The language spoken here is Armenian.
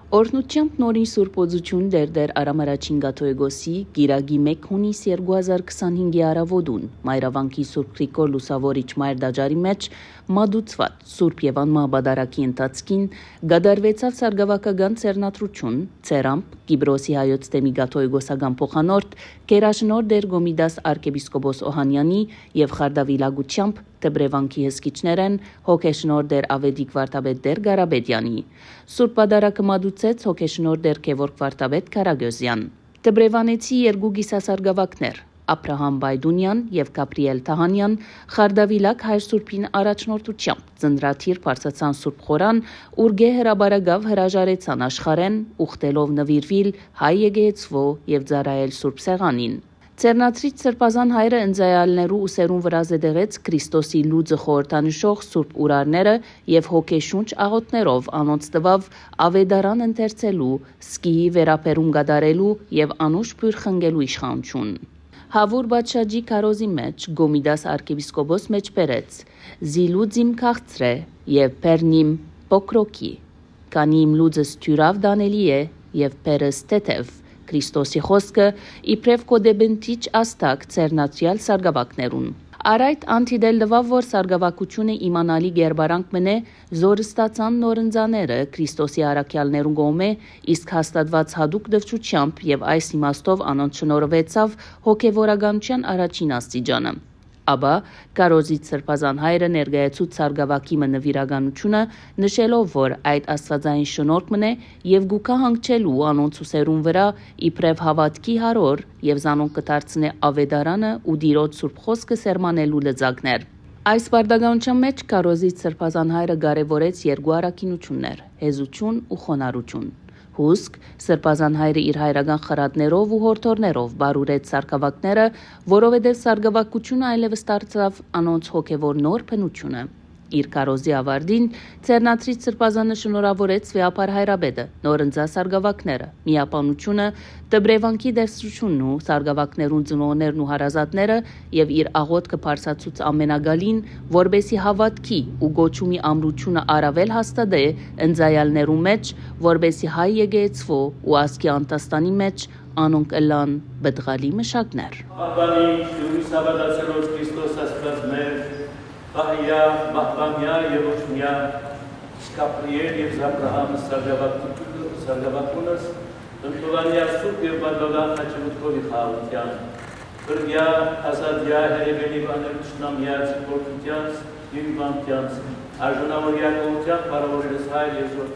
Օրհնությամբ նորին Սուրբ Օծություն դեր Արամարաչին Գաթոյգոսի Գիրագի 1 հունիս 2025-ի առավոտուն Մայրավանքի Սուրբ Գրիգոր Լուսավորիչ Մայր դաջարի մեջ մադուցված Սուրբ եւ անմահ բադարակի ընթացքին գդարվեցավ սարգավակական ցերնատրություն ցերամp Կիբրոսի հայոց թեմի Գաթոյգոսական փոխանորդ Գերաշնոր դեր Գոմիդաս arczepiskopos Օհանյանի եւ Խարդավիլագությամբ Տբրևանքի հսկիչներեն հոգեշնոր դեր Ավետիք Վարդապետ դեր Գարաբեդյանի Սուրբ բադարակը մադուցեց հոգեշնոր դեր Գևորգ Վարդապետ Կարագյոզյան Տբրևանեցի երկու գիսասարգավակներ Աբրահամ Բայդունյան եւ Գաբրիել Թահանյան Խարդավիլակ հայր Սուրբին առաջնորդությամբ ծնրաթիր բարձացան Սուրբ խորան ուրգե հրաբարագավ հրաժարեցան աշխարեն ուխտելով նվիրվիլ հայ եկեղեցվո եւ ծառայել Սուրբ սեղանին Ցերնատրիչ Սրբազան հայրը ընձայալներու ուսերուն վրա զդեղեց Քրիստոսի լուծը խորհրդանշող Սուրբ ուրարները եւ հոգեշունչ աղոթներով անոնց տվավ ավետարան ընթերցելու սկիի վերապերում գդարելու եւ անուշ բույր խնգելու իշխանություն Հավուր բաչաջի կարոզի մեջ Գոմիդաս arczepiskopos մեջ բերեց Զիլուձիմ քաղցրե եւ Պերնիմ Պոկրոկի Կանիմ լուծս թյուրավ դանելի է եւ Պերս թեթև Քրիստոսի խոսքը իբրև կոդեբենտիչ աստակ ցերնացյալ սարգավակներուն Արայտ անտիդել լվավ որ սարգավակությունը իմանալի գերբարանք մնե զորստացան նորընձաները Քրիստոսի արաքյալներուն գոմե իսկ հաստատված հadouk դվչությամբ եւ այս իմաստով անոնց շնորհվեցավ հոգեվորականության առաջին աստիճանը Աբա Կարոզից Սրբազան հայրը ներկայացուց սարգավակի նվիրականությունը նշելով որ այդ աստվածային շնորհք մնե եւ գուկա հանգչելու անոնց ուսերուն վրա իբրև հավատքի հարոր եւ զանոնք կդարձնե ավետարանը ու դիրոջ Սուրբ խոսքը սերմանելու լծակներ Այս բարդագանության մեջ Կարոզից Սրբազան հայրը կարևորեց երկու առաքինություններ հեզություն ու խոնարհություն Հուսք Սրբազան հայրը իր հայրական խրատներով ու հորթորներով բարուրեց սարգավակները, որովհետև սարգավակությունը այլևս դարձավ անոնց հոգևոր նոր փնությունը Իր կարոզի ավարտին Ցերնատրիչ Սրբազանը շնորհավորեց Վեապար հայրաբեդը, նորընձա սարգավակները, միապանությունը, Տբրևանքի դերսությունն ու սարգավակներուն ծնողներն ու հարազատները եւ իր աղոթքը բարձացուց ամենագալին, որբեսի հավատքի ու գոչումի ամրությունը առավել հաստատե ընձայալներու մեջ, որբեսի հայ եկեղեցվո ու ասկի անտաստանի մեջ անոնք ըլան բդղալի մշակներ Bahya, Mahbamya, Yevoshmya, Gabriel, Abraham, Sargavakunas, Antovania, Super, Badola, Hachimutkovi, Hautian, Pergia, Azadia, Herebeni, Vanamia, Portutians, Yvivantians, Arjuna Moria, Parabolis, High, Yesu,